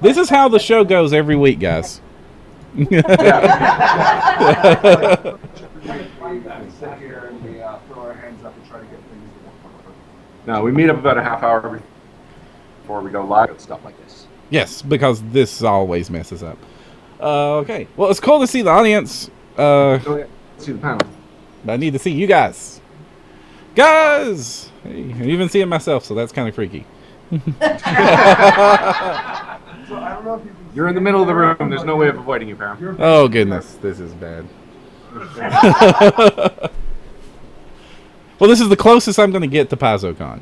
This is how the show goes every week, guys. We sit here and we throw our hands up and try to get things to work. No, we meet up about a half hour before we go live and stuff like this. Yes, because this always messes up. Okay. Well, it's cool to see the audience. Let's see the panel. But I need to see you guys. Guys! Hey, I'm even seeing myself, so that's kind of freaky. So I don't know if you can You're in the middle of the room. There's no way of avoiding you, Perram. Oh, goodness. This is bad. Well, this is the closest I'm going to get to PaizoCon.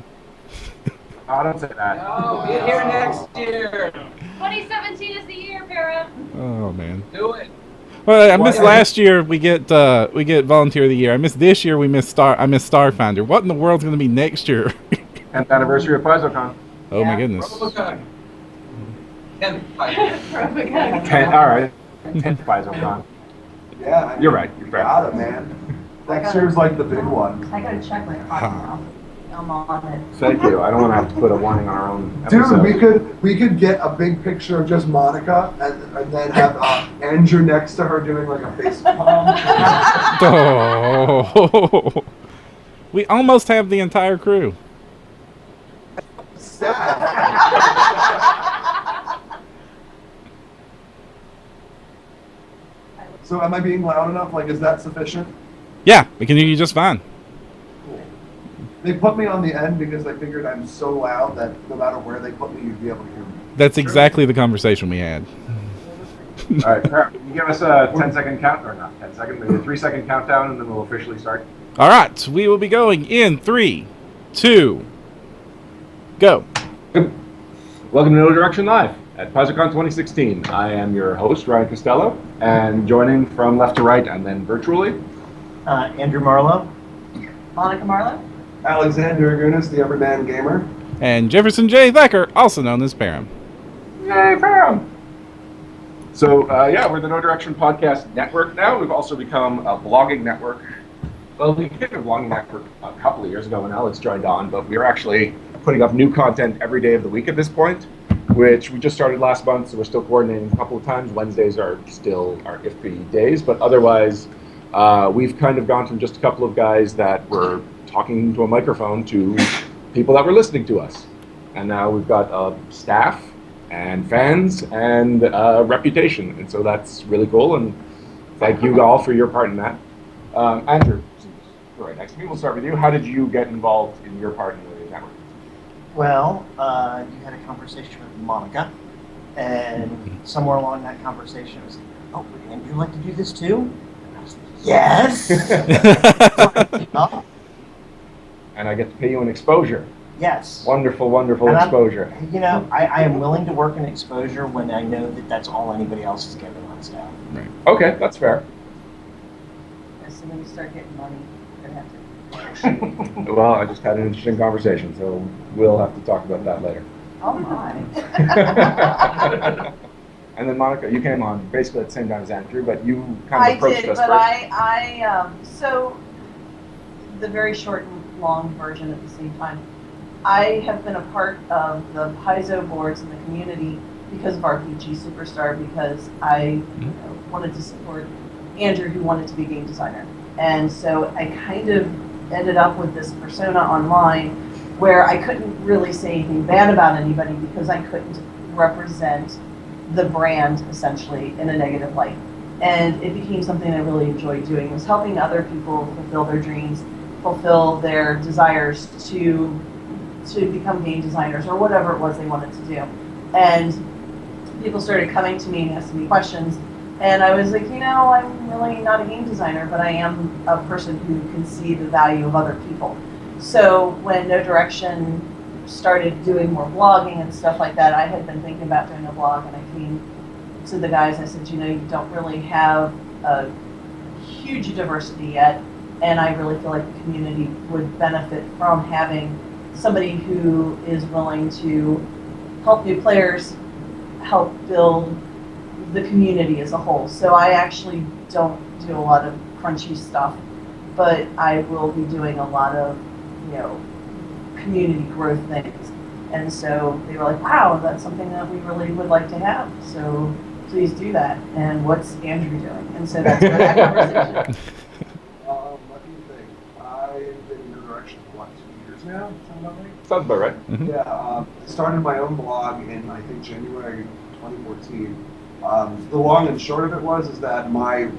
Oh, don't say that. Oh, get here next year. 2017 is the year, Perram. Oh, man. Do it. Well, I missed last year. We get Volunteer of the Year. I missed this year. I missed Starfinder. What in the world's going to be next year? 10th anniversary of PaizoCon. Oh my goodness. PaizoCon. 10th. 10. All right. 10th PaizoCon. Yeah, I mean, You're right. You're you got it, man. Next year's like the big one. I gotta check my clock now. I'm on it. Thank you. I don't want to have to put a warning on our own episode. Dude, we could get a big picture of just Monica and then have Andrew next to her doing like a face palm. Oh. We almost have the entire crew. So am I being loud enough? Like, is that sufficient? Yeah, we can hear you just fine. Cool. They put me on the end because they figured I'm so loud that no matter where they put me, you'd be able to hear me. That's exactly the conversation we had. All right, Perram, can you give us a 10-second count, or not 10 second, maybe a 3-second countdown, and then we'll officially start. All right, we will be going in 3, 2, go. Good. Welcome to Know Direction Live at PaizoCon 2016. I am your host, Ryan Costello, and joining from left to right and then virtually, Andrew Marlowe. Monica Marlowe? Alexander Agunas, the Everyman Gamer. And Jefferson J. Thacker, also known as Perram. Yay, Perram! So, yeah, we're the Know Direction Podcast Network now. We've also become a blogging network. Well, we became a blogging network a couple of years ago when Alex joined on, but we're actually putting up new content every day of the week at this point, which we just started last month, so we're still coordinating a couple of times. Wednesdays are still our iffy days, but otherwise, we've kind of gone from just a couple of guys that were talking to a microphone to people that were listening to us. And now we've got staff and fans and reputation, and so that's really cool, and thank you all for your part in that. Andrew, right next to me, we'll start with you. How did you get involved in your part in the network? Well, you had a conversation with Monica, and somewhere along that conversation it was, oh, would Andrew like to do this too? And I was like, yes! And I get to pay you an exposure. Yes. Wonderful, wonderful And exposure. You know, I am willing to work in exposure when I know that that's all anybody else is getting on staff. Right. Okay, that's fair. So when you start getting money, you're gonna have to. Well, I just had an interesting conversation, so we'll have to talk about that later. Oh my. And then Monica, you came on basically at the same time as Andrew, but you kind of approached us but first. so the very short and long version at the same time. I have been a part of the Paizo boards in the community because of RPG Superstar, because I wanted to support Andrew, who wanted to be a game designer. And so I kind of ended up with this persona online where I couldn't really say anything bad about anybody because I couldn't represent the brand essentially in a negative light. And it became something I really enjoyed doing, was helping other people fulfill their dreams, fulfill their desires to become game designers or whatever it was they wanted to do. And people started coming to me and asking me questions. And I was like, you know, I'm really not a game designer, but I am a person who can see the value of other people. So when Know Direction started doing more blogging and stuff like that, I had been thinking about doing a blog, and I came to the guys, I said, you know, you don't really have a huge diversity yet, and I really feel like the community would benefit from having somebody who is willing to help new players, help build the community as a whole. So I actually don't do a lot of crunchy stuff, but I will be doing a lot of, you know, community growth things. And so they were like, wow, that's something that we really would like to have. So please do that. And what's Andrew doing? And so that's where that conversation. Let me think. I've been in Know Direction for what, 2 years now? Sound about right? Sounds about right. Mhm. Yeah, I started my own blog in, I think, January 2014. The long and short of it is that my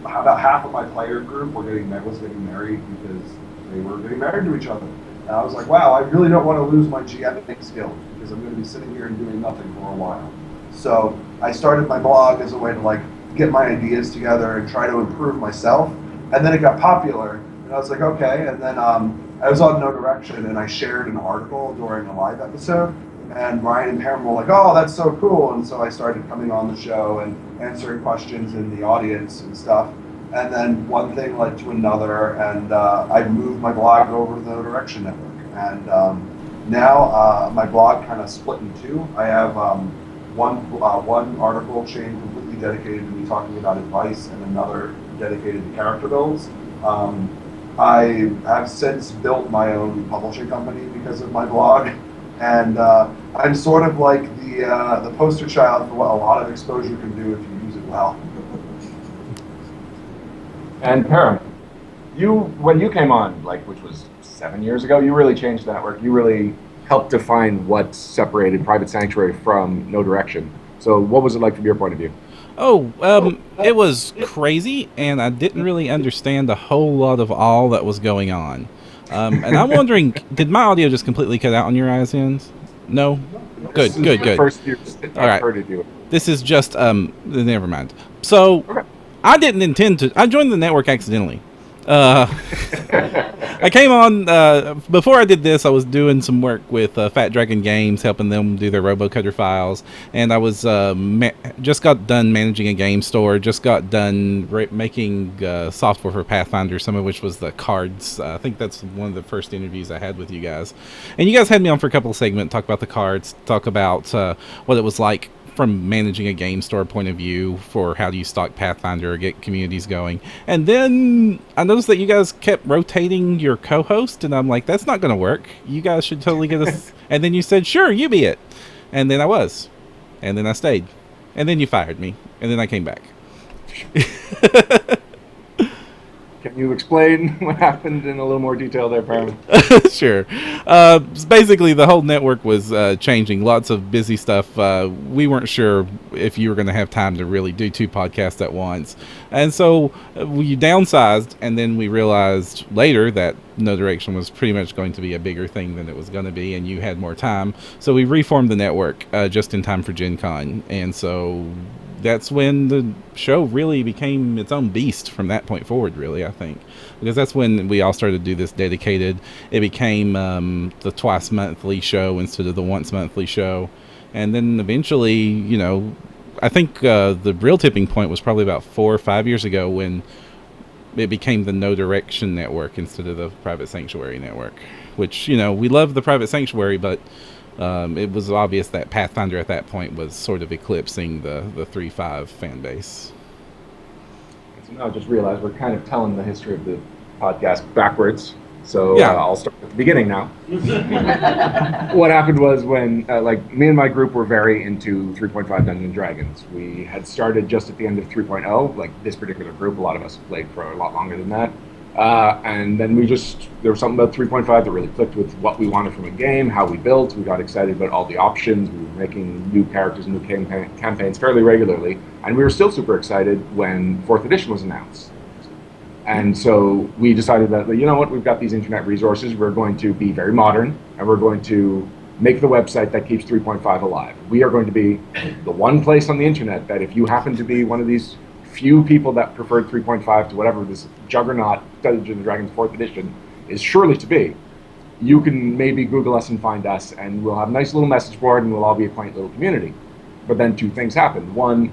about half of my player group was getting married because they were getting married to each other. And I was like, wow, I really don't want to lose my GMing skills because I'm going to be sitting here and doing nothing for a while. So I started my blog as a way to like get my ideas together and try to improve myself. And then it got popular, and I was like, okay. And then I was on Know Direction, and I shared an article during a live episode. And Ryan and Perram were like, oh, that's so cool. And so I started coming on the show and answering questions in the audience and stuff. And then one thing led to another, and I moved my blog over to the Know Direction Network. And now my blog kind of split in two. I have one article chain completely dedicated to me talking about advice and another dedicated to character builds. I have since built my own publishing company because of my blog. And I'm sort of like the poster child for what a lot of exposure can do if you use it well. And Perram, when you came on, like, which was 7 years ago, you really changed the network. You really helped define what separated Private Sanctuary from Know Direction. So what was it like from your point of view? It was crazy, and I didn't really understand a whole lot of all that was going on. And I'm wondering, did my audio just completely cut out on your guys' ends? No? Good. First year All right. heard of you. This is just, never mind. So, Okay. I didn't intend to, I joined the network accidentally. I came on, before I did this, I was doing some work with Fat Dragon Games, helping them do their RoboCutter files, and I was, just got done managing a game store, just got done making software for Pathfinder, some of which was the cards. I think that's one of the first interviews I had with you guys. And you guys had me on for a couple of segments, talk about the cards, talk about what it was like from managing a game store point of view for how do you stock Pathfinder or get communities going. And then I noticed that you guys kept rotating your co-host, and I'm like, that's not going to work. You guys should totally get us. And then you said, sure, you be it. And then I was. And then I stayed. And then you fired me. And then I came back. Can you explain what happened in a little more detail there, Perram? Sure. Basically, the whole network was changing. Lots of busy stuff. We weren't sure if you were going to have time to really do 2 podcasts at once. And so we downsized, and then we realized later that Know Direction was pretty much going to be a bigger thing than it was going to be, and you had more time. So we reformed the network just in time for Gen Con. And so that's when the show really became its own beast from that point forward, really, I think. Because that's when we all started to do this dedicated. It became the twice monthly show instead of the once monthly show. And then eventually, you know, I think the real tipping point was probably about 4 or 5 years ago when it became the Know Direction network instead of the Private Sanctuary network. Which, you know, we love the Private Sanctuary, but it was obvious that Pathfinder at that point was sort of eclipsing the 3.5 fan base. So now I just realized we're kind of telling the history of the podcast backwards. So Yeah. I'll start at the beginning now. What happened was when, like, me and my group were very into 3.5 Dungeons and Dragons. We had started just at the end of 3.0, like this particular group. A lot of us played for a lot longer than that. And then there was something about 3.5 that really clicked with what we wanted from a game, how we built. We got excited about all the options. We were making new characters, new campaigns fairly regularly. And we were still super excited when 4th edition was announced. And so we decided that, you know what, we've got these internet resources. We're going to be very modern, and we're going to make the website that keeps 3.5 alive. We are going to be the one place on the internet that if you happen to be one of these few people that preferred 3.5 to whatever this juggernaut Dungeons & Dragons 4th edition is surely to be, you can maybe Google us and find us, and we'll have a nice little message board, and we'll all be a quaint little community. But then 2 things happened. One,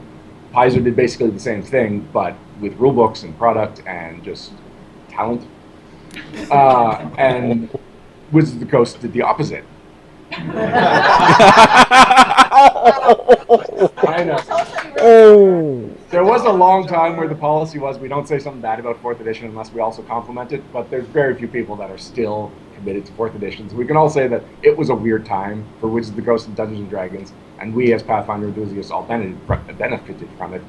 Paizo did basically the same thing, but with rule books and product and just talent. And Wizards of the Coast did the opposite. I know. Oh. There was a long time where the policy was we don't say something bad about 4th edition unless we also compliment it, but there's very few people that are still committed to 4th edition. So we can all say that it was a weird time for Wizards of the Coast and Dungeons and Dragons, and we as Pathfinder enthusiasts all benefited from it.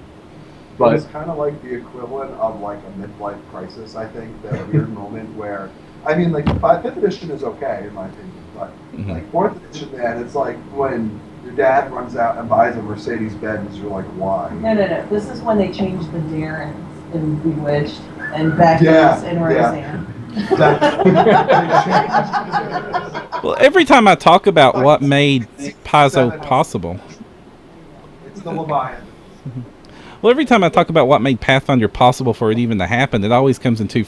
But it's kind of like the equivalent of like a midlife crisis, I think, that weird moment where, I mean, like 5th edition is okay in my opinion, but like 4th edition, man, it's like when your dad runs out and buys a Mercedes Benz, you're like, why? No. This is when they changed the Darrens in Bewitched and Becky's and Roseanne. Well, every time I talk about what made Paizo possible, It's the Leviathan. well, every time I talk about what made Pathfinder possible for it even to happen, it always comes in two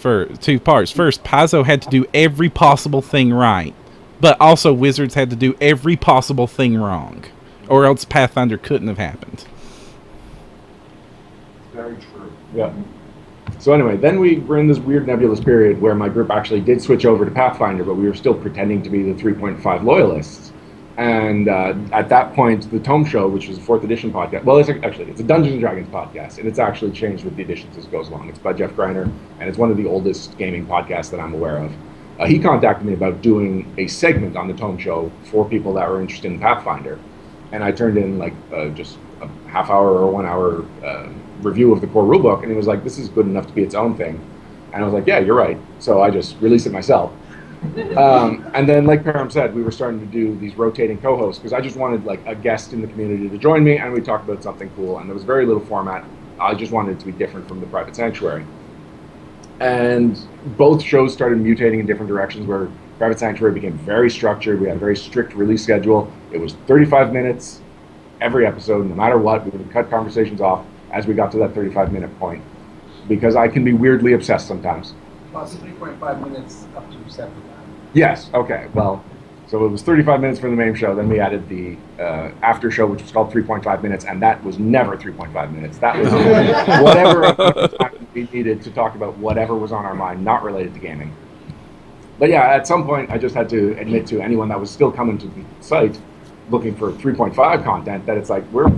parts. First, Paizo had to do every possible thing right, but also Wizards had to do every possible thing wrong, or else Pathfinder couldn't have happened. Very true. yeah. So anyway, then we were in this weird nebulous period where my group actually did switch over to Pathfinder, but we were still pretending to be the 3.5 loyalists. And at that point, the Tome Show, which was a 4th edition podcast, well, it's a Dungeons and Dragons podcast, and it's actually changed with the editions as it goes along. It's by Jeff Greiner, and it's one of the oldest gaming podcasts that I'm aware of. He contacted me about doing a segment on the Tome Show for people that were interested in Pathfinder, and I turned in like just a half hour or 1 hour review of the core rulebook, and he was like, this is good enough to be its own thing. And I was like, yeah, you're right. So I just released it myself. And then, like Perram said, we were starting to do these rotating co-hosts because I just wanted like a guest in the community to join me, and we talked about something cool, and there was very little format. I just wanted it to be different from the Private Sanctuary. And both shows started mutating in different directions where Private Sanctuary became very structured. We had a very strict release schedule. It was 35 minutes every episode, no matter what. We would cut conversations off as we got to that 35-minute point, because I can be weirdly obsessed sometimes. Well, it's 3.5 minutes up to 7. Yes, okay, well, so it was 35 minutes for the main show, then we added the after show, which was called 3.5 minutes, and that was never 3.5 minutes. That was whatever time we needed to talk about whatever was on our mind, not related to gaming. But yeah, at some point, I just had to admit to anyone that was still coming to the site looking for 3.5 content that it's like, we're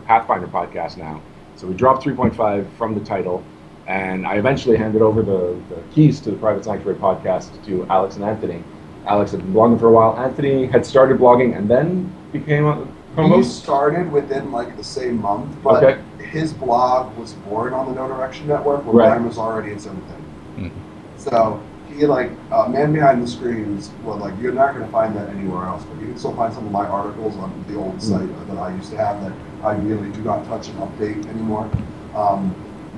Pathfinder podcast now. So we dropped 3.5 from the title, and I eventually handed over the keys to the Private Sanctuary podcast to Alex and Anthony. Alex had been blogging for a while. Anthony had started blogging and then became a He co-host. started within like the same month, but Okay. his blog was born on the Know Direction Network where Right. mine was already its own thing. So he like Man Behind the Screens, well, like you're not going to find that anywhere else, but you can still find some of my articles on the old site that I used to have that I really do not touch and update anymore.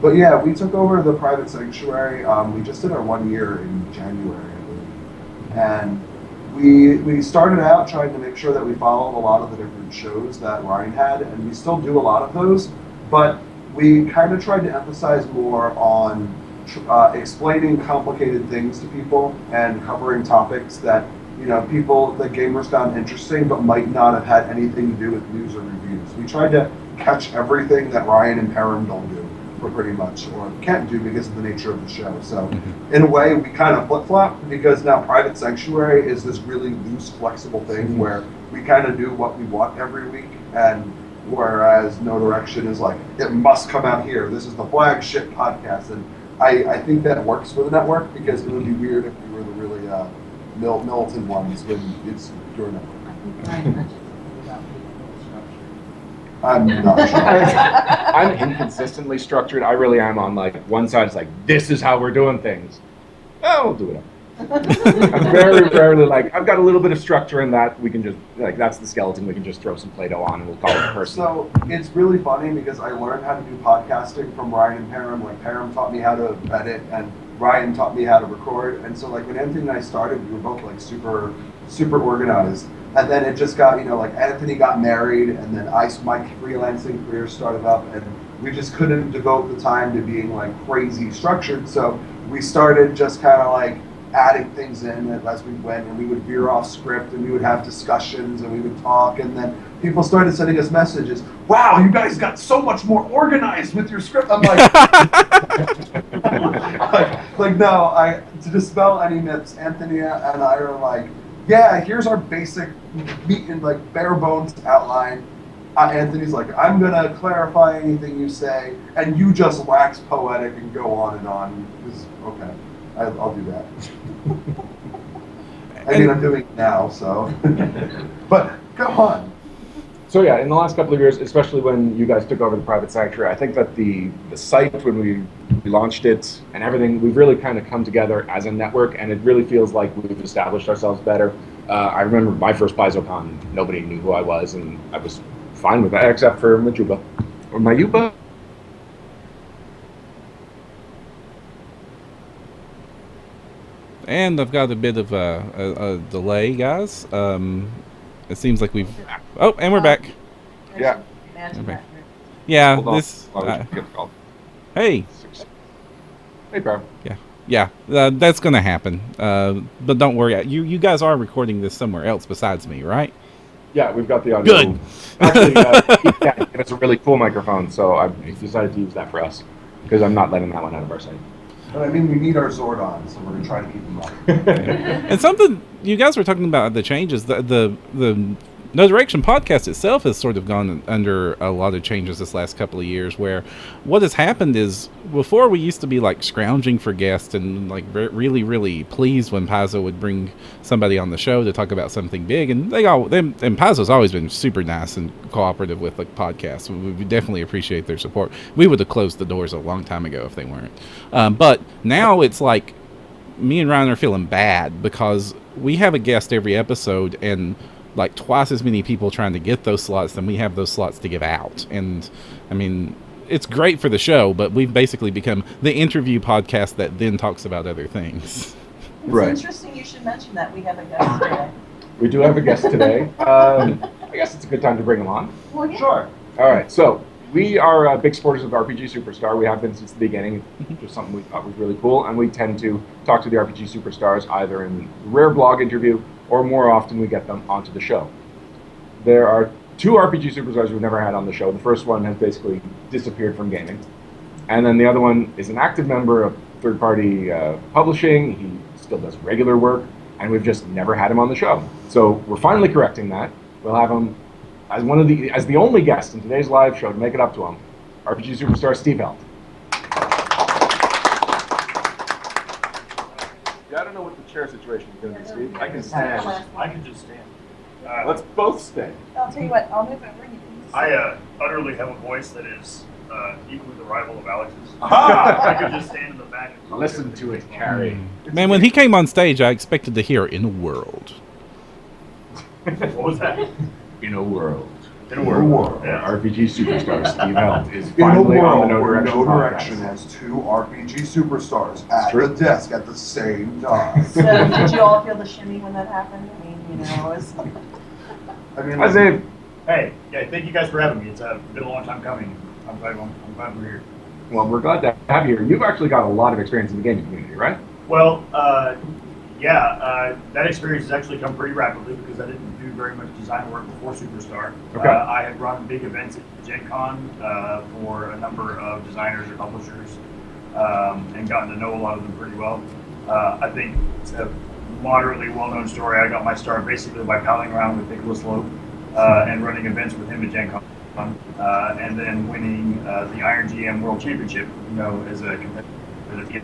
But yeah, we took over the Private Sanctuary. We just did our 1 year in January, I believe. And we started out trying to make sure that we followed a lot of the different shows that Ryan had, and we still do a lot of those, but we kind of tried to emphasize more on explaining complicated things to people and covering topics that, you know, people, the gamers found interesting, but might not have had anything to do with news or reviews. We tried to catch everything that Ryan and Perram don't do, for pretty much, or can't do because of the nature of the show. So in a way, we kind of flip-flop because now Private Sanctuary is this really loose, flexible thing where we kind of do what we want every week, and whereas Know Direction is like, it must come out here. This is the flagship podcast, and I think that works for the network because it would be weird if we were the really militant ones when it's your network. I'm not sure. I'm inconsistently structured. I really am on like one side. It's like, this is how we're doing things. Oh, we'll do it. I'm very rarely like, I've got a little bit of structure in that. We can just, like, that's the skeleton. We can just throw some Play-Doh on and we'll call it a person. So it's really funny because I learned how to do podcasting from Ryan and Perram. Like Perram taught me how to edit and Ryan taught me how to record. And so like when Anthony and I started, we were both like super organized. And then it just got, you know, like Anthony got married and then my freelancing career started up and we just couldn't devote the time to being like crazy structured. So we started just kind of like adding things in as we went, and we would veer off script and we would have discussions and we would talk, and then people started sending us messages. Wow, you guys got so much more organized with your script. I'm like, like no, to dispel any myths, Anthony and I are like, yeah, here's our basic meat and like bare bones outline. Anthony's like, I'm gonna clarify anything you say, and you just wax poetic and go on and on. Okay, I'll do that. I mean, I'm doing it now, so. But go on. So yeah, in the last couple of years, especially when you guys took over the private sanctuary, I think that the site, when we launched it and everything, we've really kind of come together as a network, and it really feels like we've established ourselves better. I remember my first PaizoCon, nobody knew who I was, and I was fine with that, except for Majuba. Or Mayuba? And I've got a bit of a delay, guys. It seems like we've... Oh, and we're back. Yeah. Imagine Okay. that. Yeah, Hold on. this... Oh, we should get the call. hey, Hey, Perram. yeah, that's going to happen. But don't worry. You guys are recording this somewhere else besides me, right? Yeah, we've got the audio. Good. Actually, yeah, it's a really cool microphone, so I've decided to use that for us, because I'm not letting that one out of our site. But I mean, we need our Zordon, so we're gonna try to keep them up. And something you guys were talking about the changes. The Know Direction podcast itself has sort of gone under a lot of changes this last couple of years, where what has happened is before we used to be like scrounging for guests and like really, really pleased when Paizo would bring somebody on the show to talk about something big, and and Paizo's always been super nice and cooperative with like podcasts. We definitely appreciate their support. We would have closed the doors a long time ago if they weren't. But now it's like me and Ryan are feeling bad because we have a guest every episode and like twice as many people trying to get those slots than we have those slots to give out. And I mean, it's great for the show, but we've basically become the interview podcast that then talks about other things. It's Right. interesting you should mention that we have a guest today. We do have a guest today. I guess it's a good time to bring him on. Well, yeah. Sure. All right, so we are big supporters of RPG Superstar. We have been since the beginning. It's just something we thought was really cool, and we tend to talk to the RPG Superstars either in rare blog interview or more often we get them onto the show. There are 2 RPG Superstars we've never had on the show. The first one has basically disappeared from gaming, and then the other one is an active member of third-party publishing. He still does regular work, and we've just never had him on the show. So we're finally correcting that. We'll have him as the only guest in today's live show to make it up to him, RPG Superstar Steve Helt. Yeah, I don't know what the chair situation is going to be, Steve. I can stand. I can just stand. Let's both stay. I'll tell you what, I'll move over and you can I utterly have a voice that is equally the rival of Alex's. Aha! I could just stand in the back and Listen to it, Carrie. Man, when he came on stage, I expected to hear "In a World." What was that? In a world. In a world. Where Yeah. RPG Superstar Steve Helt is In a finally on the world Know where Direction No podcast. Direction has 2 RPG superstars at true. the desk at the same time. So did you all feel the shimmy when that happened? I mean, you know, it was... I mean, Hi, Dave. Hey, yeah, thank you guys for having me. It's been a long time coming. I'm glad we're here. Well, we're glad to have you here. You've actually got a lot of experience in the gaming community, right? Well, that experience has actually come pretty rapidly because I didn't do very much design work before Superstar. Okay. I had run big events at Gen Con for a number of designers or publishers and gotten to know a lot of them pretty well. I think it's a moderately well-known story. I got my start basically by palling around with Nicholas Loeb and running events with him at Gen Con. And then winning the Iron GM World Championship, as a competitor.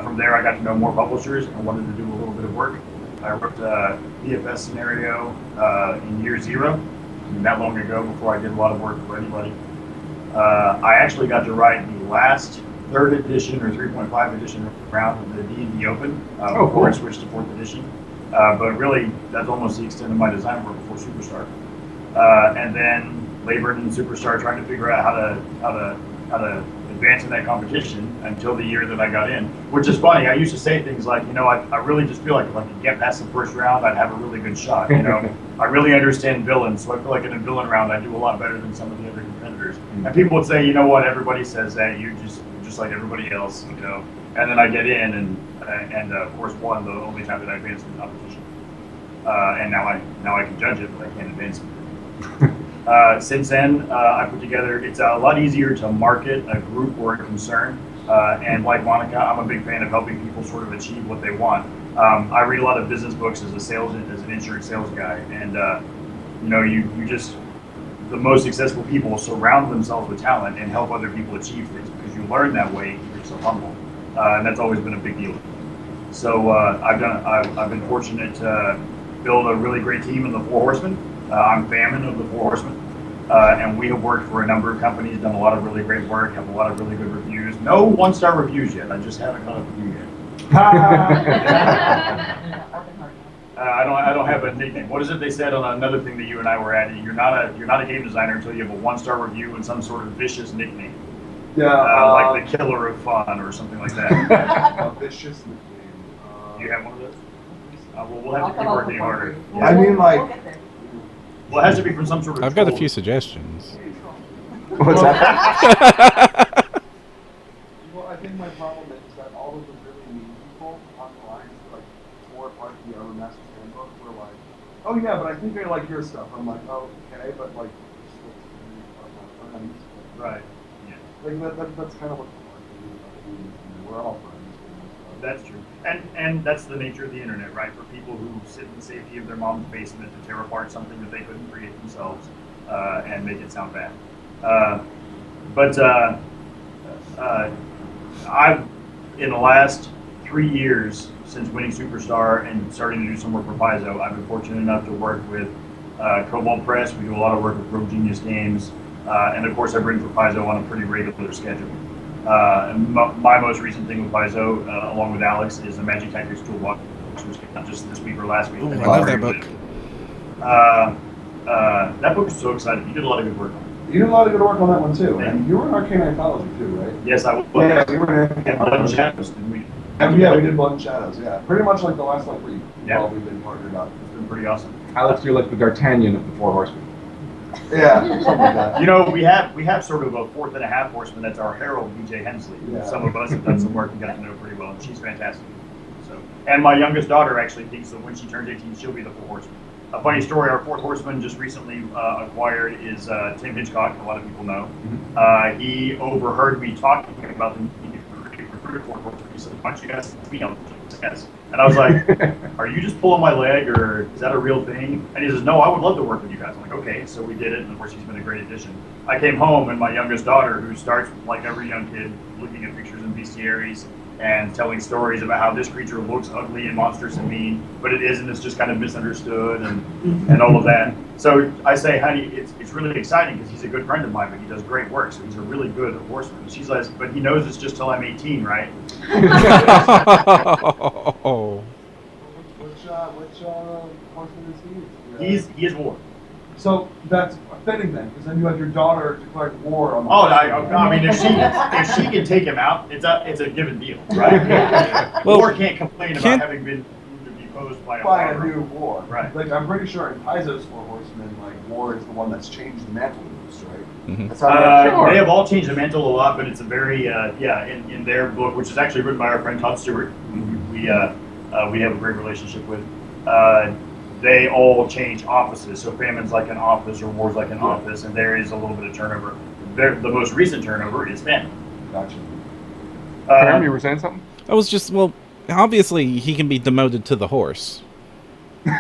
From there, I got to know more publishers and wanted to do a little bit of work. I wrote a BFS scenario in year 0, not long ago, before I did a lot of work for anybody. I actually got to write the last 3rd edition or 3.5 edition round of the D&D Open before I switched to 4th edition. But really, that's almost the extent of my design work before Superstar. And then labored in Superstar trying to figure out how to advance in that competition until the year that I got in, which is funny. I used to say things like, I really just feel like if I could get past the first round, I'd have a really good shot. I really understand villains, so I feel like in a villain round, I do a lot better than some of the other competitors. And people would say, everybody says that, you're just like everybody else, And then I get in and of course won the only time that I advanced in the competition. And now I can judge it, but I can't advance it. Since then, I put together, it's a lot easier to market a group or a concern. And like Monica, I'm a big fan of helping people sort of achieve what they want. I read a lot of business books as an insurance sales guy. And, the most successful people surround themselves with talent and help other people achieve things because you learn that way and keep yourself humble. And that's always been a big deal. So I've been fortunate to build a really great team in the Four Horsemen. I'm Famine of the Four Horsemen. And we have worked for a number of companies, done a lot of really great work, have a lot of really good reviews. No one-star reviews yet. I just haven't got a review yet. I don't have a nickname. What is it they said on another thing that you and I were at? You're not a game designer until you have a one-star review and some sort of vicious nickname. Yeah, like the Killer of Fun or something like that. a vicious nickname. Do you have one of those? Well, we'll have to keep working harder. I mean, like, We'll get there. Well, it has to be from some sort of. I've got a troll. few suggestions. What's that? well, I think my problem is that all of the really mean people on the lines that like tore apart the Armor Master's Handbook were like, oh yeah, but I think I like your stuff. I'm like, oh, okay, but like, Right. Yeah. like that's kind of what we're all friends. That's true. And that's the nature of the internet, right? For people who sit in the safety of their mom's basement to tear apart something that they couldn't create themselves and make it sound bad. I've, in the last 3 years since winning Superstar and starting to do some work for Paizo, I've been fortunate enough to work with Cobalt Press. We do a lot of work with Pro Genius Games. And of course, I bring for Paizo on a pretty regular schedule. And my most recent thing with Paizo, along with Alex, is the Magic Tactics Toolbox, which came out just this week or last week. Ooh, I love that book. That book is so exciting. You did a lot of good work on it. You did a lot of good work on that one too, and you were in Arcane Anthology too, right? Yes, I was. Yeah, we were in And Blood and Shadows, didn't we? Yeah, we did Blood and Shadows. Yeah, pretty much like the last like week. Yeah. While we've been partnered up. It's been pretty awesome. Alex, you're like the D'Artagnan of the Four Horsemen. Yeah, something like that. You know, we have sort of a fourth and a half horseman. That's our herald, BJ Hensley. Yeah. Some of us have done some work and got to know pretty well, and she's fantastic. So, and my youngest daughter actually thinks that when she turns 18, she'll be the fourth horseman. A funny story: our fourth horseman just recently acquired is Tim Hitchcock. A lot of people know. He overheard me talking about the need to recruit a fourth horseman. He said, "Why don't you guys me on yes?" And I was like, "Are you just pulling my leg, or is that a real thing?" And he says, "No, I would love to work with you guys." I'm like, "Okay," so we did it, and of course, he's been a great addition. I came home, and my youngest daughter, who starts like every young kid, looking at pictures in bestiaries and telling stories about how this creature looks ugly and monstrous and mean, but it isn't. It's just kind of misunderstood and all of that. So I say, honey, it's really exciting because he's a good friend of mine, but he does great work. So he's a really good horseman. And she's like, but he knows it's just till I'm 18, right? Oh. Which horseman is he? He is war. So that's fitting then, because then you have your daughter declaring war on the Oh, I mean, if she can take him out, it's a given deal, right? Well, War can't complain about having been deposed by a new war. Right. Like I'm pretty sure in Paizo's Four Horsemen, like war is the one that's changed the mantle most, right? Mhm. That's how They have all changed the mantle a lot, but it's a very in their book, which is actually written by our friend Todd Stewart, who we have a great relationship with. They all change offices, so Famine's like an office or War's like an office, and there is a little bit of turnover. The most recent turnover is Famine. Gotcha. Perram, you were saying something? I was just, well, obviously he can be demoted to the horse. Oh,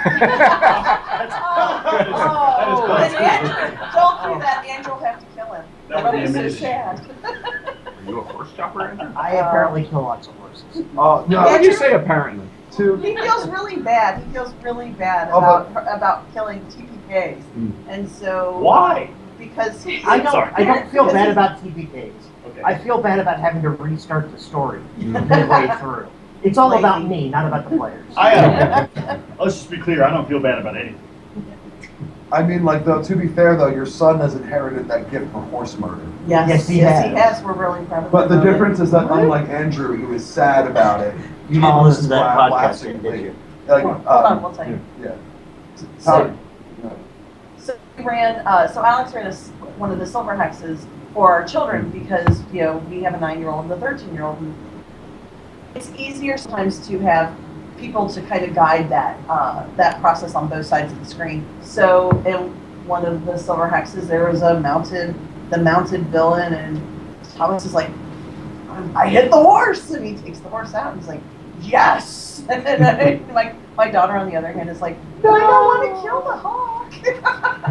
and Andrew, don't do that. Andrew will have to kill him. That would be so amazing. sad. Are you a horse chopper, Andrew? I apparently kill lots of horses. No. Why did you say apparently? He feels really bad. He feels really bad Oh, about killing TPKs. And so Why? because I Sorry. don't feel bad about TPKs. Okay. I feel bad about having to restart the story midway through. It's all about me, not about the players. Let's just be clear. I don't feel bad about anything. I mean, like, though, to be fair, though, your son has inherited that gift for horse murder. Yes, he yes, he has. has. We're really proud of But the him about difference is that, unlike Andrew, who is sad about it, you didn't Tom listen listened to to that that podcast, last didn't week. you? Like, Hold on, we'll tell you. yeah. So- So we ran. So Alex ran one of the silver hexes for our children because we have a 9-year-old and a 13-year-old. And it's easier sometimes to have people to kind of guide that process on both sides of the screen. So in one of the silver hexes, there was the mounted villain, and Thomas is like, "I hit the horse," and he takes the horse out, and he's like, "Yes!" And then my daughter, on the other hand, is like, "No, I don't want to kill the hawk.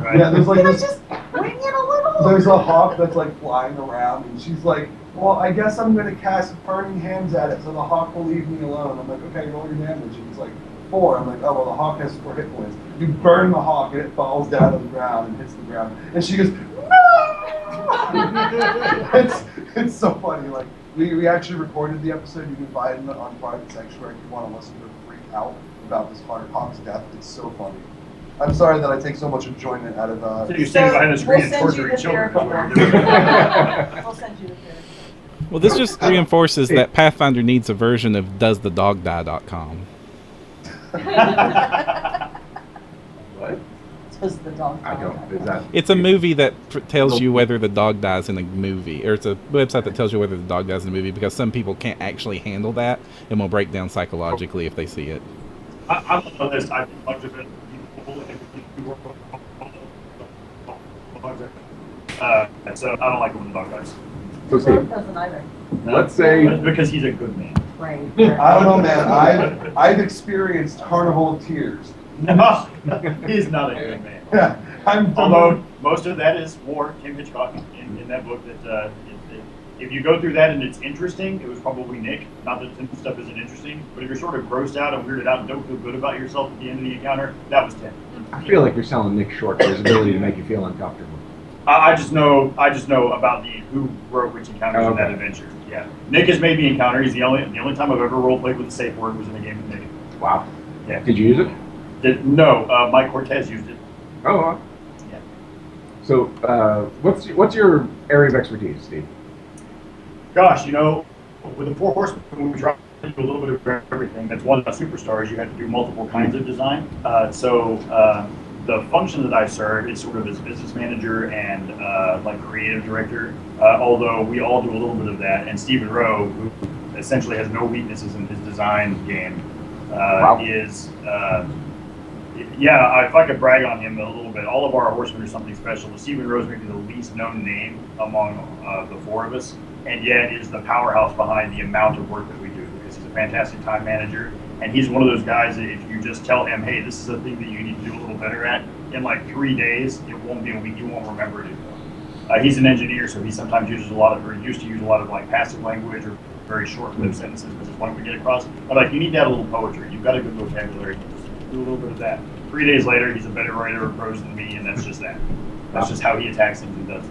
Right? Yeah, there's like Can I this, just wing it a little?" there's a hawk that's like flying around, and she's like, well, I guess I'm going to cast burning hands at it so the hawk will leave me alone. I'm like, okay, roll your damage. And he's like, 4. I'm like, oh, well, the hawk has 4 hit points. You burn the hawk and it falls down to the ground and hits the ground. And she goes, no! it's so funny. Like, we actually recorded the episode. You can find it on Private Sanctuary if you want to listen to her freak out about this hawk's death. It's so funny. I'm sorry that I take so much enjoyment out of. So you're standing behind the screen and we'll send you torturing the children. therapy. We'll send you the therapy. Well, this just reinforces that Pathfinder needs a version of doesthedogdie.com. What? It's the dog. I don't. Is that? It's a movie that tells you whether the dog dies in a movie, or it's a website that tells you whether the dog dies in a movie, because some people can't actually handle that and will break down psychologically if they see it. I'm on this. I think much of it. So I don't like it when the dog dies. So Dog Steve, doesn't either. let's say It's because he's a good man. Right. I don't know, man. I've experienced Carnival of Tears. No, he's not a good man. Although most of that is for Tim Hitchcock in that book. That if you go through that and it's interesting, it was probably Nick. Not that Tim's stuff isn't interesting, but if you're sort of grossed out and weirded out and don't feel good about yourself at the end of the encounter, that was Tim. I feel like you're selling Nick short for his ability to make you feel uncomfortable. I just know about who wrote which encounters in that adventure. Yeah, Nick has made me encounter. He's the only time I've ever role played with a safe word was in a game with Nick. Wow. Yeah. Did you use it? No, Mike Cortez used it. Oh. Yeah. So, what's your area of expertise, Steve? Gosh, with the 4 horsemen, we try to do a little bit of everything. That's one of the superstars. You have to do multiple kinds of design. The function that I serve is sort of as business manager and like creative director. Although we all do a little bit of that. And Stephen Rowe, who essentially has no weaknesses in his design game, is. If I could brag on him a little bit, all of our horsemen are something special. Stephen Rowe is maybe the least known name among the 4 of us, and yet is the powerhouse behind the amount of work that we do, because he's a fantastic time manager, and he's one of those guys that if you just tell him, hey, this is a thing that you need to do a little better at, in like 3 days, it won't be a week, you won't remember it anymore. He's an engineer, so he sometimes used to use a lot of like passive language or very short-lived sentences, which is what we get across. But like, you need to have a little poetry. You've got a good vocabulary. Just do a little bit of that. 3 days later, he's a better writer of prose than me, and that's just that. That's just how he attacks things and does it.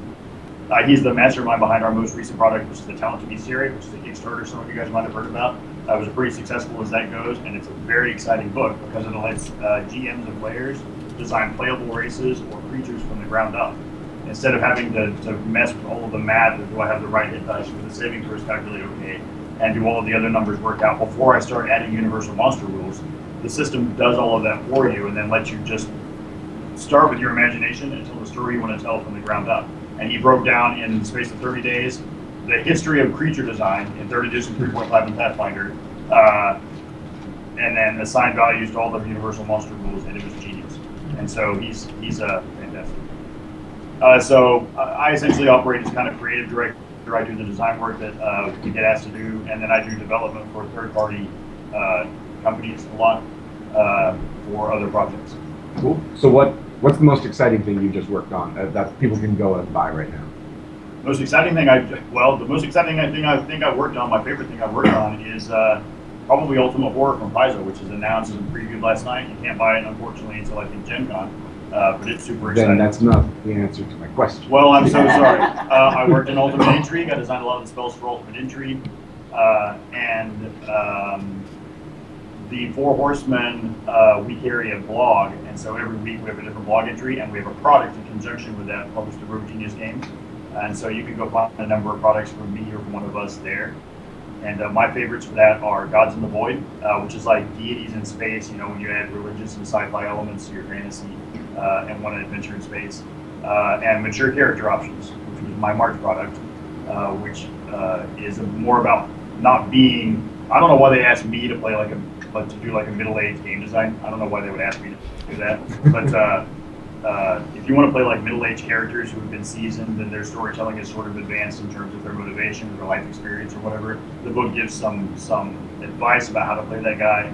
He's the mastermind behind our most recent product, which is the Talent to Bestiary, which is a Kickstarter some of you guys might have heard about. It was pretty successful as that goes, and it's a very exciting book because it lets GMs and players design playable races or creatures from the ground up. Instead of having to mess with all of the math, do I have the right hit dice, with the saving throws calculate okay, and do all of the other numbers work out before I start adding universal monster rules. The system does all of that for you and then lets you just start with your imagination and tell the story you want to tell from the ground up. And he broke down in the space of 30 days the history of creature design in 3rd edition 3.5 in Pathfinder, and then assigned values to all the universal monster rules, and it was genius. And so he's fantastic. So I essentially operate as kind of creative director. I do the design work that we get asked to do, and then I do development for third-party companies a lot for other projects. Cool. So what's the most exciting thing you just worked on that people can go and buy right now? The most exciting thing I think I worked on, my favorite thing I worked on is probably Ultimate Horror from Paizo, which is announced and previewed last night. You can't buy it, unfortunately, until I think Gen Con, but it's super exciting. Then that's not the answer to my question. Well, I'm so sorry. I worked in Ultimate Intrigue. I designed a lot of the spells for Ultimate Intrigue, and the 4 Horsemen, we carry a blog, and so every week we have a different blog entry, and we have a product in conjunction with that published through Rogue Genius Games. And so you can go find a number of products from me or from one of us there. And my favorites for that are Gods in the Void, which is like deities in space, when you add religious and sci-fi elements to your fantasy and want an adventure in space. And mature character options, which was my March product, which is more about not being, I don't know why they asked me to play to do a middle-aged game design. I don't know why they would ask me to do that. But if you want to play like middle-aged characters who have been seasoned and their storytelling is sort of advanced in terms of their motivation or their life experience or whatever, the book gives some advice about how to play that guy,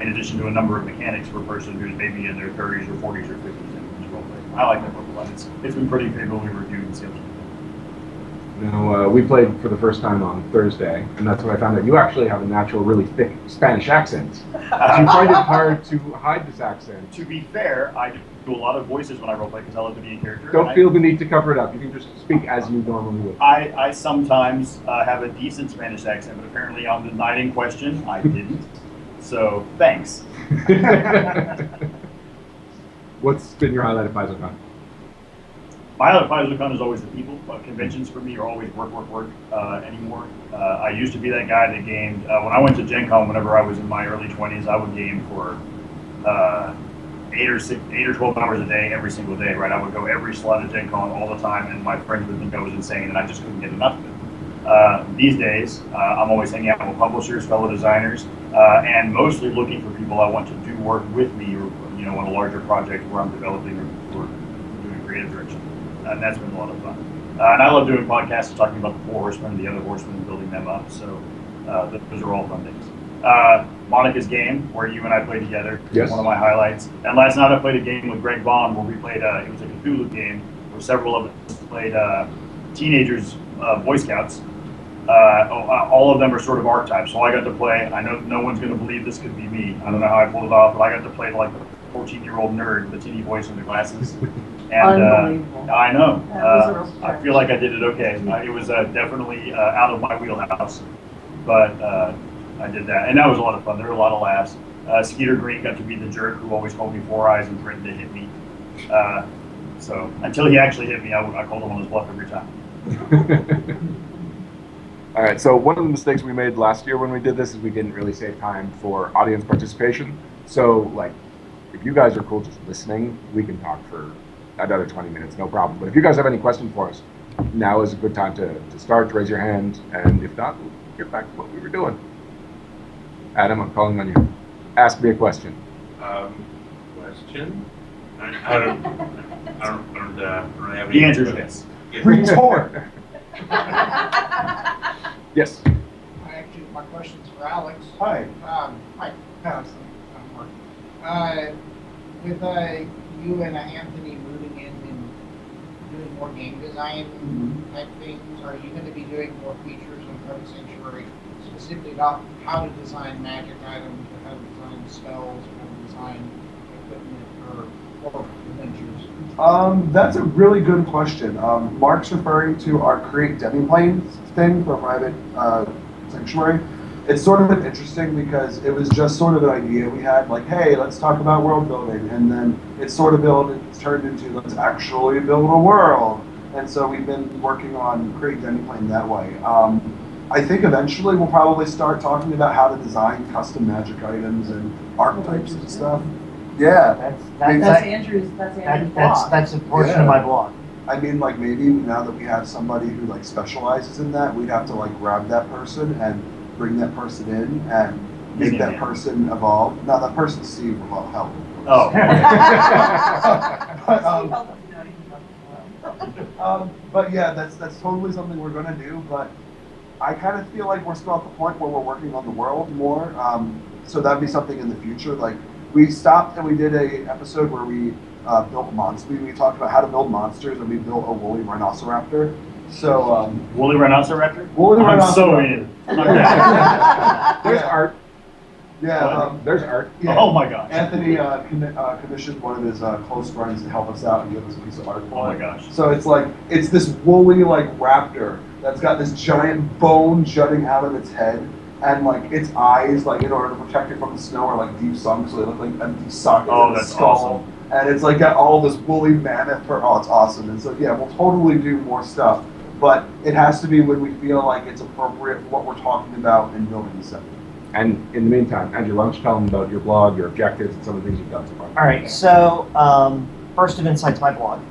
in addition to a number of mechanics for a person who's maybe in their 30s or 40s or 50s and who's role playing. I like that book a lot. It's been pretty favorably reviewed and sales. Now, we played for the first time on Thursday, and that's when I found out you actually have a natural, really thick Spanish accent. Do you find it hard to hide this accent? To be fair, I do a lot of voices when I roleplay because I love to be in character. Don't feel the need to cover it up. You can just speak as you normally would. I sometimes have a decent Spanish accent, but apparently on the night in question, I didn't. So, thanks. What's been your highlight of PaizoCon? My other PaizoCon is always the people. Conventions for me are always work anymore. I used to be that guy that gamed. When I went to Gen Con, whenever I was in my early 20s, I would game for 8 or 12 hours a day, every single day, right? I would go every slot at Gen Con all the time, and my friends would think I was insane, and I just couldn't get enough of it. These days, I'm always hanging out with publishers, fellow designers, and mostly looking for people I want to do work with me, or on a larger project where I'm developing or doing creative direction. And that's been a lot of fun. And I love doing podcasts and talking about the Four Horsemen, the other horsemen, and building them up. So those are all fun things. Monica's game, where you and I played together, is one of my highlights. And last night I played a game with Greg Vaughn where we played, it was a Cthulhu game where several of us played teenagers, Boy Scouts. All of them are sort of archetypes. So I got to play, I know no one's going to believe this could be me. I don't know how I pulled it off, but I got to play like the 14-year-old nerd, the teeny voice and the glasses. And Unbelievable. I know. That was a real I stretch. feel like I did it okay. It was definitely out of my wheelhouse, but I did that, and that was a lot of fun. There were a lot of laughs. Skeeter Green got to be the jerk who always called me Four Eyes and threatened to hit me. So until he actually hit me, I called him on his bluff every time. All right, so one of the mistakes we made last year when we did this is we didn't really save time for audience participation. So, like, if you guys are cool just listening, we can talk for another 20 minutes, no problem. But if you guys have any questions for us, now is a good time to start, raise your hand, and if not, we'll get back to what we were doing. Adam, I'm calling on you. Ask me a question. Question? I don't really have any. The answer is yes. Retort. Yes. Actually, my question's for Alex. Hi. Hi. Alex, I'm Mark. With you and Anthony moving in and doing more game design type things, are you going to be doing more features on Code Sanctuary, specifically about how to design magic items, or how to design spells, or how to design equipment or adventures? That's a really good question. Mark's referring to our Create Demiplanes thing for Private Sanctuary. It's sort of interesting because it was just sort of an idea we had, like, hey, let's talk about world building, and then it's sort of turned into let's actually build a world. And so we've been working on Create Demiplane that way. I think eventually we'll probably start talking about how to design custom magic items and archetypes and stuff. Yeah. That's Andrew's blog. That's a portion of my blog. I mean, like, maybe now that we have somebody who like specializes in that, we'd have to like grab that person and bring that person in and make that person evolve. Now that person's Steve will help. Oh. But yeah, that's totally something we're gonna do. But I kind of feel like we're still at the point where we're working on the world more. So that'd be something in the future. Like, we stopped and we did a episode where we built monsters. We talked about how to build monsters, and we built a woolly rhinoceraptor. So Woolly Rhinoceraptor? Woolly I'm so Rhinoceraptor. in. There's art. Yeah. There's art. Yeah. Oh my gosh. Anthony commissioned one of his close friends to help us out and give us a piece of art. Oh my gosh. So it's this woolly like raptor that's got this giant bone jutting out of its head, and like its eyes, like in order to protect it from the snow, are like deep sunk, so they look like empty sockets in the that's skull. awesome. And it's like got all this woolly mammoth fur. Oh, it's awesome. And so yeah, we'll totally do more stuff, but it has to be when we feel like it's appropriate for what we're talking about in building the set. And in the meantime, Andrew, why don't you tell them about your blog, your objectives, and some of the things you've done so far? All right, so First of Insight's my blog.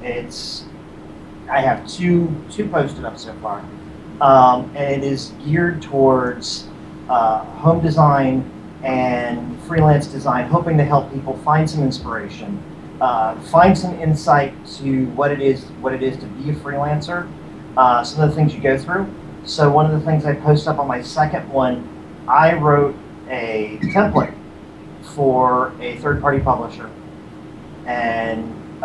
I have two posted up so far, and it is geared towards home design and freelance design, hoping to help people find some inspiration, find some insight to what it is to be a freelancer, some of the things you go through. So one of the things I post up on my second one, I wrote a template for a third-party publisher, and it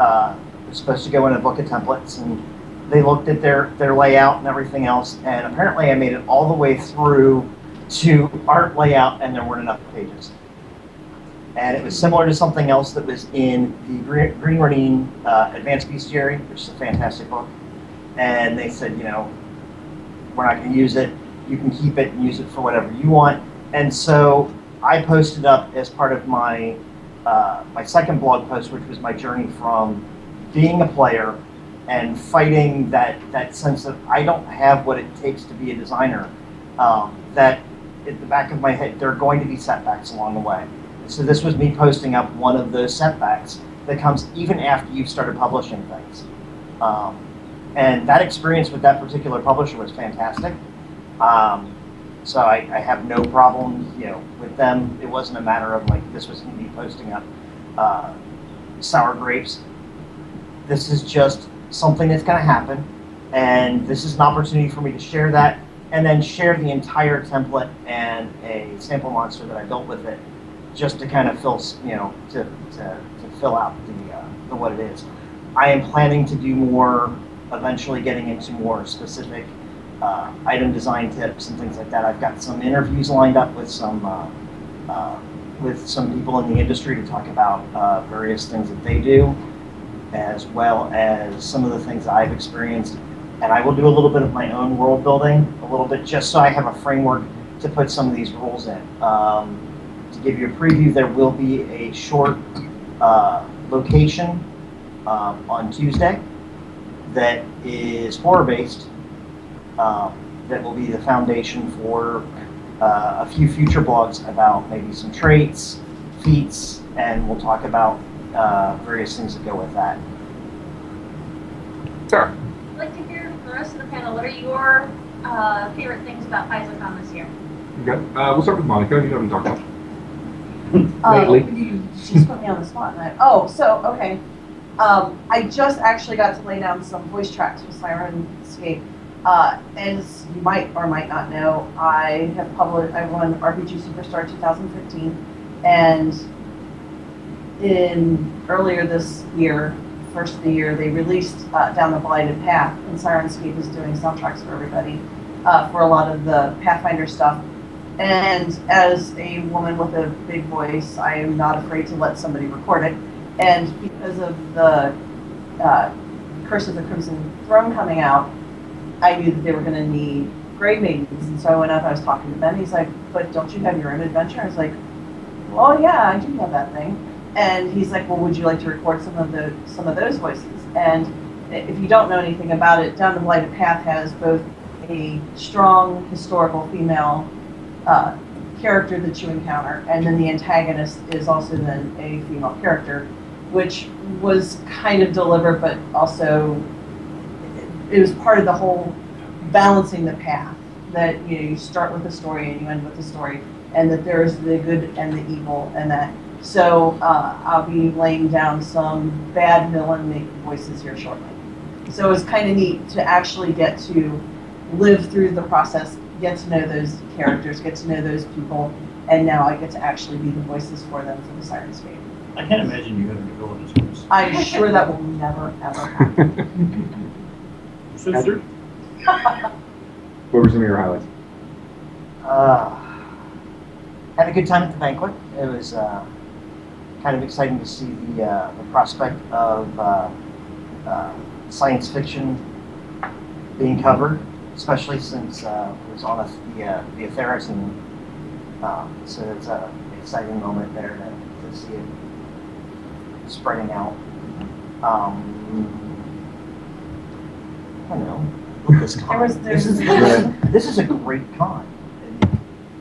was supposed to go in a book of templates, and They looked at their layout and everything else, and apparently I made it all the way through to art layout, and there weren't enough pages. And it was similar to something else that was in the Green Ronin Advanced Bestiary, which is a fantastic book. And they said, you know, we're not going to use it. You can keep it and use it for whatever you want. And so I posted up as part of my my second blog post, which was my journey from being a player and fighting that sense of I don't have what it takes to be a designer. That at the back of my head, there are going to be setbacks along the way. So this was me posting up one of those setbacks that comes even after you've started publishing things. And that experience with that particular publisher was fantastic. So I have no problem, you know, with them. It wasn't a matter of like this was me posting up sour grapes. This is just something that's going to happen, and this is an opportunity for me to share that, and then share the entire template and a sample monster that I built with it, just to kind of fill, you know, to fill out the what it is. I am planning to do more, eventually getting into more specific item design tips and things like that. I've got some interviews lined up with some people in the industry to talk about various things that they do, as well as some of the things that I've experienced. And I will do a little bit of my own world building, a little bit, just so I have a framework to put some of these rules in. To give you a preview, there will be a short location on Tuesday that is horror-based, that will be the foundation for a few future blogs about maybe some traits, feats, and we'll talk about various things that go with that. Sure. I'd like to hear from the rest of the panel. What are your favorite things about PaizoCon this year? Okay. We'll start with Monica. You haven't talked much. You just put me on the spot. Okay. I just actually got to lay down some voice tracks with Sirenscape. As you might or might not know, I won RPG Superstar 2015, and earlier this year, first of the year, they released Down the Blighted Path, and Sirenscape is doing soundtracks for everybody for a lot of the Pathfinder stuff. And as a woman with a big voice, I am not afraid to let somebody record it. And because of the Curse of the Crimson Throne coming out, I knew that they were going to need Grey Maidens. And so I went up, I was talking to Ben, he's like, but don't you have your own adventure? I was like, well, yeah, I do have that thing. And he's like, well, would you like to record some of those voices? And if you don't know anything about it, Down the Blighted Path has both a strong historical female character that you encounter, and then the antagonist is also then a female character, which was kind of deliberate, but also it was part of the whole balancing the path, that you start with a story and you end with a story, and that there's the good and the evil, and that. So I'll be laying down some bad villain voices here shortly. So it was kind of neat to actually get to live through the process, get to know those characters, get to know those people, and now I get to actually be the voices for them for the Sirenscape. I can't imagine you having to go on this course. I'm sure that will never, ever happen. Andrew? What were some of your highlights? Had a good time at the banquet. It was kind of exciting to see the prospect of science fiction being covered, especially since it was on the Atheros, and so it's an exciting moment there to see it spreading out. I don't know. This con. This is a great con.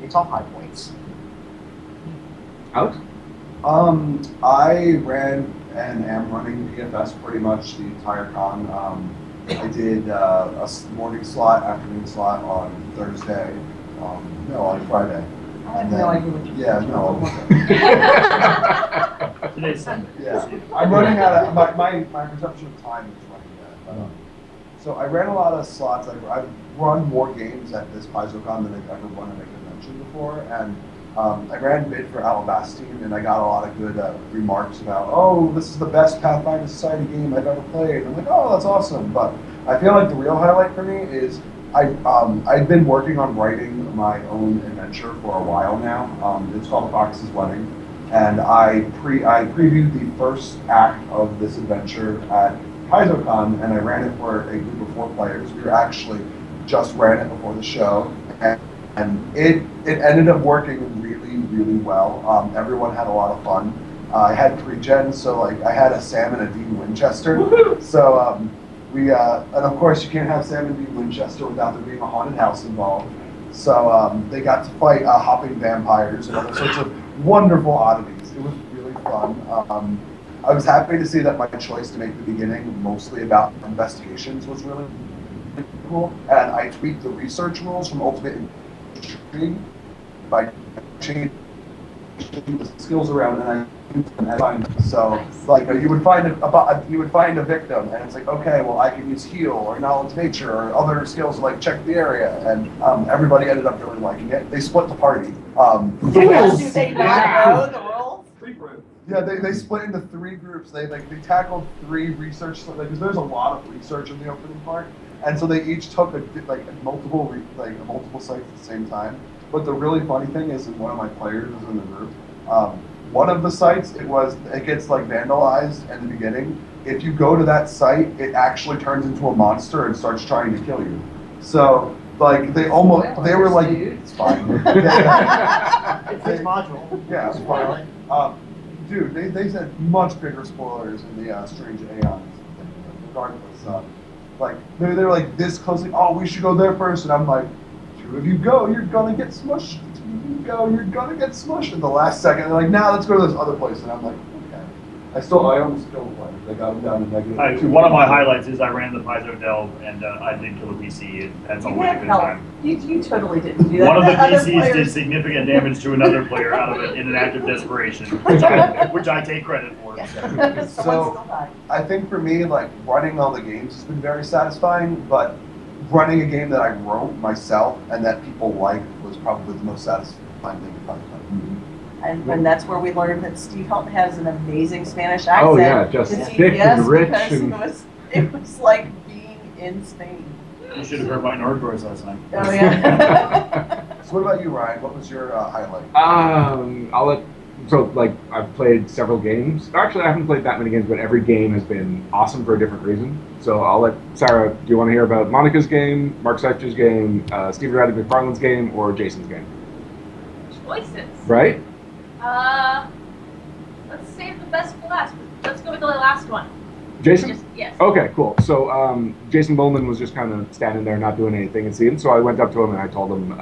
It's all high points. Alex? I ran and am running PFS pretty much the entire con. I did a morning slot, afternoon slot on Thursday, no, on Friday. I have no idea what you're Yeah, no. Today's Sunday. Yeah, I'm running out of, my perception of time is running out. So I ran a lot of slots. I've run more games at this PaizoCon than I've ever run at a convention before, and I ran mid for Alabastine, and I got a lot of good remarks about, oh, this is the best Pathfinder Society game I've ever played. I'm like, oh, that's awesome. But I feel like the real highlight for me is I've been working on writing my own adventure for a while now. It's called Fox's Wedding, and I previewed the first act of this adventure at PaizoCon, and I ran it for a group of 4 players. We were actually just ran it before the show, and it ended up working really well. Everyone had a lot of fun. I had 3 gens, so like I had a Sam and a Dean Winchester. Woo-hoo! So and of course you can't have Sam and Dean Winchester without there being a haunted house involved. So they got to fight hopping vampires and other sorts of wonderful oddities. It was really fun. I was happy to see that my choice to make the beginning mostly about investigations was really cool, and I tweaked the research rules from Ultimate Intrigue by changing the skills around, and so like you would find a victim, and it's like, okay, well I can use heal or knowledge nature or other skills like check the area, and everybody ended up really liking it. They split the party. Do they not know the rules? Yeah, they split into 3 groups. They tackled 3 research, because there's a lot of research in the opening part, and so they each took multiple sites at the same time. But the really funny thing is, one of my players was in the group. One of the sites, it gets vandalized in the beginning. If you go to that site, it actually turns into a monster and starts trying to kill you. So they were like, it's fine. It's module. Yeah, it's fine. Dude, they said much bigger spoilers in the Strange Aeons. Regardless, they were like this close. Like, oh, we should go there first, and I'm like, 2 of you go, you're gonna get smushed. 2 of you go, you're gonna get smushed. In the last second, they're like, nah, let's go to this other place, and I'm like, okay. I almost killed one. They got him down to negative. One of my highlights is I ran the Paizo Delve, and I did kill a PC. That's always a good time. You totally didn't do that. One of the Other PCs did players- significant damage to another player out of it in an act of desperation, which I take credit for. Someone still died. I think for me, running all the games has been very satisfying, but running a game that I wrote myself and that people liked was probably the most satisfying thing about it. And that's where we learned that Steve Hilton has an amazing Spanish accent. Oh yeah, just thick and rich. Because it was like being in Spain. You should have heard my Nordroys last night. Oh yeah. So what about you, Ryan? What was your highlight? I've played several games. Actually, I haven't played that many games, but every game has been awesome for a different reason. So I'll let Sarah, do you want to hear about Monica's game, Mark Seifert's game, Stephen Riley McFarlane's game, or Jason's game? Choices. Right? Let's save the best for last. Let's go with the last one. Jason? Yes. Okay, cool. So Jason Bowman was just kind of standing there not doing anything it seemed. So I went up to him and I told him,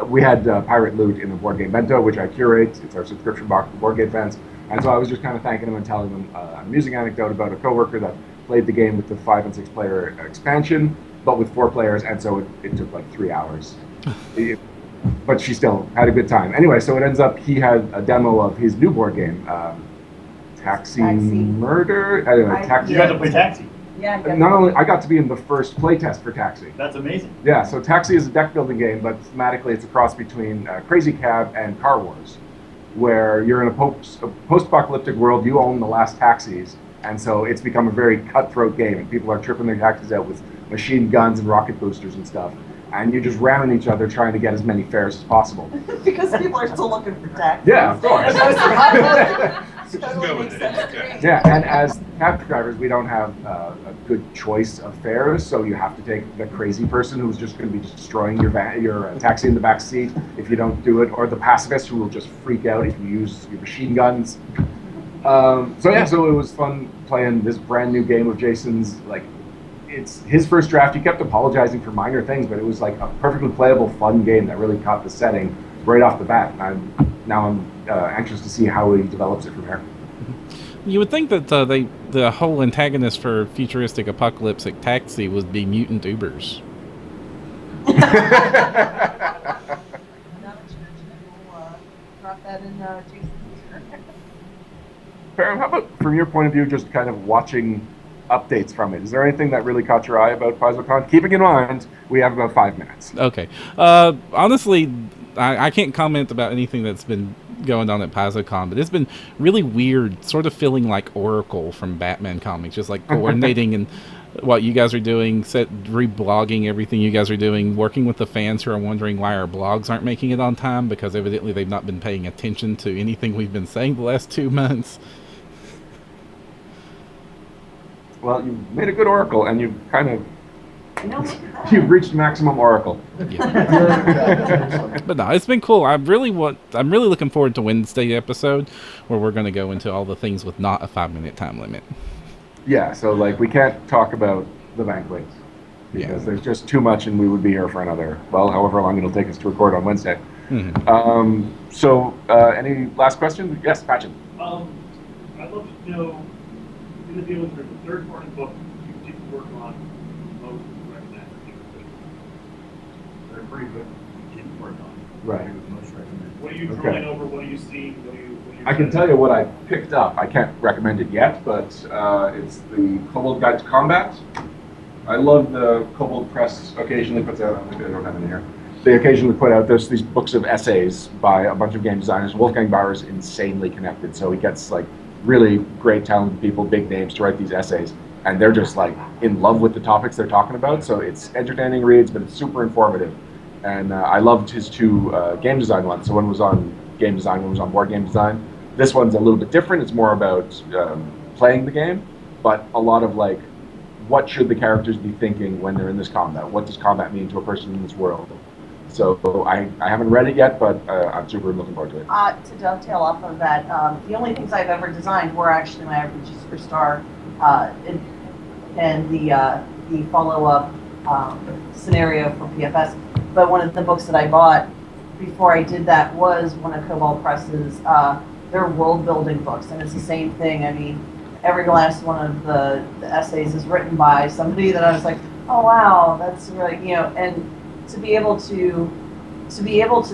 we had Pirate Loot in the Board Game Bento, which I curate. It's our subscription box for board game fans. And so I was just kind of thanking him and telling him an amusing anecdote about a coworker that played the game with the 5 and 6 player expansion, but with 4 players, and so it took like 3 hours. But she still had a good time. Anyway, so it ends up he had a demo of his new board game, Taxi Murder. Anyway, Taxi. You had to play Taxi. Yeah. Not only I got to be in the first playtest for Taxi. That's amazing. Yeah, so Taxi is a deck building game, but thematically it's a cross between Crazy Cab and Car Wars, where you're in a post-apocalyptic world. You own the last taxis, and so it's become a very cutthroat game, and people are tripping their taxis out with machine guns and rocket boosters and stuff. And you're just ramming each other trying to get as many fares as possible. Because people are still looking for taxis. Yeah, of course. Totally makes sense to me. Yeah, and as cab drivers, we don't have a good choice of fares, so you have to take the crazy person who's just going to be destroying your taxi in the back seat if you don't do it, or the pacifist who will just freak out if you use your machine guns. So it was fun playing this brand new game of Jason's. It's his first draft. He kept apologizing for minor things, but it was like a perfectly playable, fun game that really caught the setting right off the bat. I'm anxious to see how he develops it from here. You would think that the whole antagonist for futuristic apocalyptic Taxi would be mutant Ubers. Now that you mention it, we'll drop that in Jason's ear. Perram, how about from your point of view, just kind of watching updates from it? Is there anything that really caught your eye about PaizoCon? Keeping in mind, we have about 5 minutes. Okay. Honestly, I can't comment about anything that's been going on at PaizoCon, but it's been really weird, sort of feeling like Oracle from Batman comics, just like coordinating and what you guys are doing, reblogging everything you guys are doing, working with the fans who are wondering why our blogs aren't making it on time, because evidently they've not been paying attention to anything we've been saying the last 2 months. Well, you made a good oracle, and you've kind of No, you've reached maximum oracle. Yeah. But no, it's been cool. I'm really looking forward to Wednesday episode, where we're going to go into all the things with not a 5-minute time limit. Yeah, so like we can't talk about the banquets because there's just too much, and we would be here for another, well, however long it'll take us to record on Wednesday. Mm-hmm. Any last questions? Yes, Patchen. I'd love to know, in the deal with the third-party book you didn't work on most recommend. They're pretty good. You didn't work on. Right. Most recommend. What are you Okay. drawing over? What are you seeing? I can tell you what I picked up. I can't recommend it yet, but it's the Kobold Guide to Combat. I love the Kobold Press occasionally puts out, maybe I don't have it in here. They occasionally put out these books of essays by a bunch of game designers. Wolfgang Bauer is insanely connected, so he gets like really great, talented people, big names to write these essays, and they're just like in love with the topics they're talking about. So it's entertaining reads, but it's super informative. And I loved his 2 game design ones. So one was on game design, one was on board game design. This one's a little bit different. It's more about playing the game, but a lot of like, what should the characters be thinking when they're in this combat? What does combat mean to a person in this world? So I haven't read it yet, but I'm super looking forward to it. To dovetail off of that, the only things I've ever designed were actually my RPG Superstar and the follow-up scenario for PFS. But one of the books that I bought before I did that was one of Cobalt Press's their world-building books, and it's the same thing. I mean, every last one of the essays is written by somebody that I was like, oh wow, that's really, and to be able to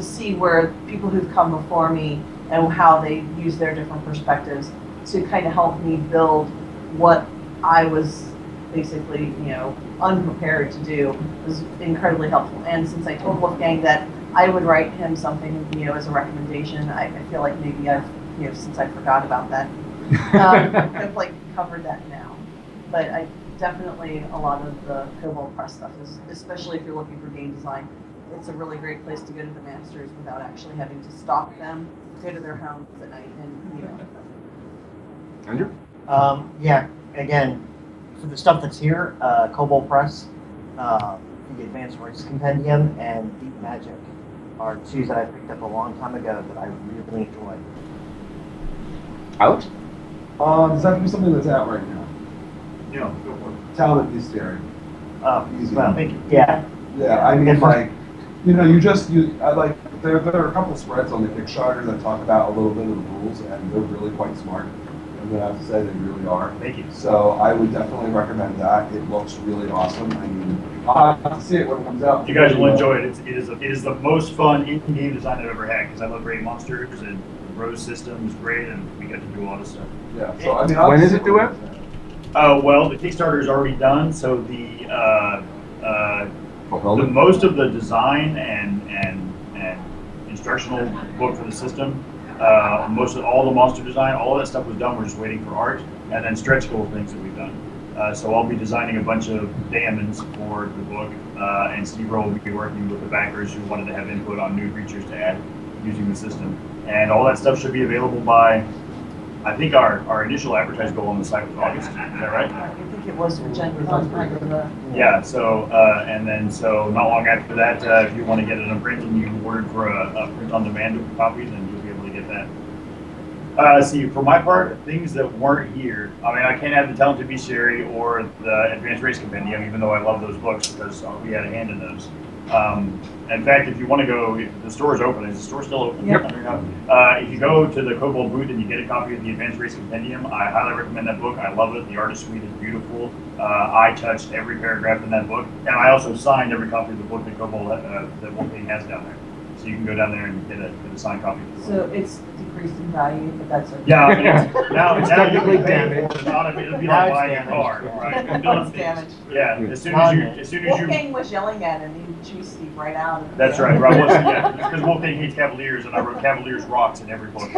see where people who've come before me and how they use their different perspectives to kind of help me build what I was basically, unprepared to do was incredibly helpful. And since I told Wolfgang that I would write him something, as a recommendation, I feel like maybe I've, since I forgot about that, I've like covered that now. But I definitely, a lot of the Kobold Press stuff is, especially if you're looking for game design, it's a really great place to go to the masters without actually having to stalk them, go to their homes at night, and Andrew? Yeah, again, for the stuff that's here, Kobold Press, the Advanced Race Compendium, and Deep Magic are 2 that I picked up a long time ago that I really enjoy. Alex? Does that have to be something that's out right now? No, go for it. Talent Bestiary. Easy. Well, yeah. Yeah, I mean, like, I like, there are a couple spreads on the Kickstarter that talk about a little bit of the rules, and they're really quite smart. I'm gonna have to say they really are. Thank you. So I would definitely recommend that. It looks really awesome. I mean, I'll have to see it when it comes out. You guys will enjoy it. It is the most fun in-game design I've ever had, because I love great monsters, and the Rose system is great, and we got to do a lot of stuff. Yeah. So I mean, When is it due out? Well, the Kickstarter is already done, so the Fulfillment? most of the design and instructional book for the system, most of all the monster design, all of that stuff was done. We're just waiting for art, and then stretch goal things that we've done. So I'll be designing a bunch of daemons for the book, and Steve Roll will be working with the backers who wanted to have input on new creatures to add using the system. And all that stuff should be available by, I think our initial advertised goal on the site was August. Is that right? I think it was for Gen Con. Yeah, so, and then, so not long after that, if you want to get it in print and you ordered for a print-on-demand copy, then you'll be able to get that. See, for my part, things that weren't here, I mean, I can't have the Talented Bestiary or the Advanced Race Compendium, even though I love those books because we had a hand in those. In fact, if you want to go, if the store is open. Is the store still open? Yep. If you go to the Kobold booth and you get a copy of the Advanced Race Compendium, I highly recommend that book. I love it. The artist suite is beautiful. I touched every paragraph in that book, and I also signed every copy of the book that Kobold, that Wolfgang has down there. So you can go down there and get a signed copy. So it's decreased in value, but that's okay. Yeah, I mean, now It's now you technically can pay damaged. for it. It'd be Now like it's buying a damaged. car, right? Now it's damaged. Yeah, as soon as you. Wolfgang was yelling at him, he cheese Steve right out. That's right. Right. Yeah, because Wolfgang hates Cavaliers, and I wrote Cavaliers rocks in every book.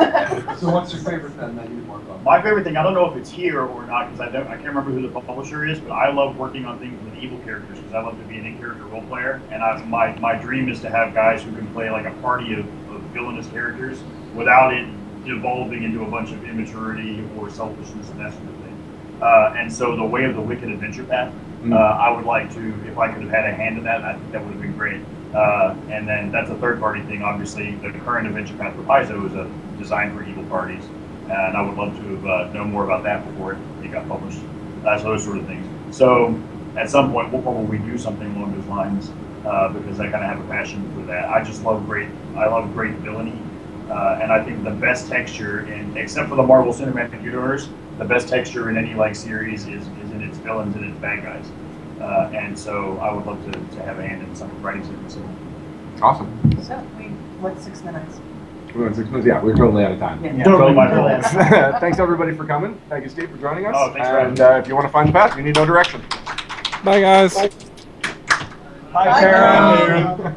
So what's your favorite pen that you've worked on? My favorite thing, I don't know if it's here or not, because I can't remember who the publisher is, but I love working on things with evil characters, because I love to be an in-character role player, and my dream is to have guys who can play like a party of villainous characters without it devolving into a bunch of immaturity or selfishness and that sort of thing. And so the Way of the Wicked Adventure Path, I would like to, if I could have had a hand in that, I think that would have been great. And then that's a third-party thing. Obviously, the current Adventure Path for Paizo is a design for evil parties, and I would love to have known more about that before it got published. So those sort of things. So at some point, we'll probably do something along those lines because I kind of have a passion for that. I love great villainy, and I think the best texture, except for the Marvel Cinematic Universe, the best texture in any like series is in its villains and its bad guys. And so I would love to have a hand in some writing something similar. Awesome. So what's 6 minutes? We went 6 minutes. Yeah, we're totally out of time. Yeah. Totally my fault. Thanks everybody for coming. Thank you, Steve, for joining us. Oh, thanks for and if you want to find the path, you need no direction. Bye, guys. Bye, Bye, Perram.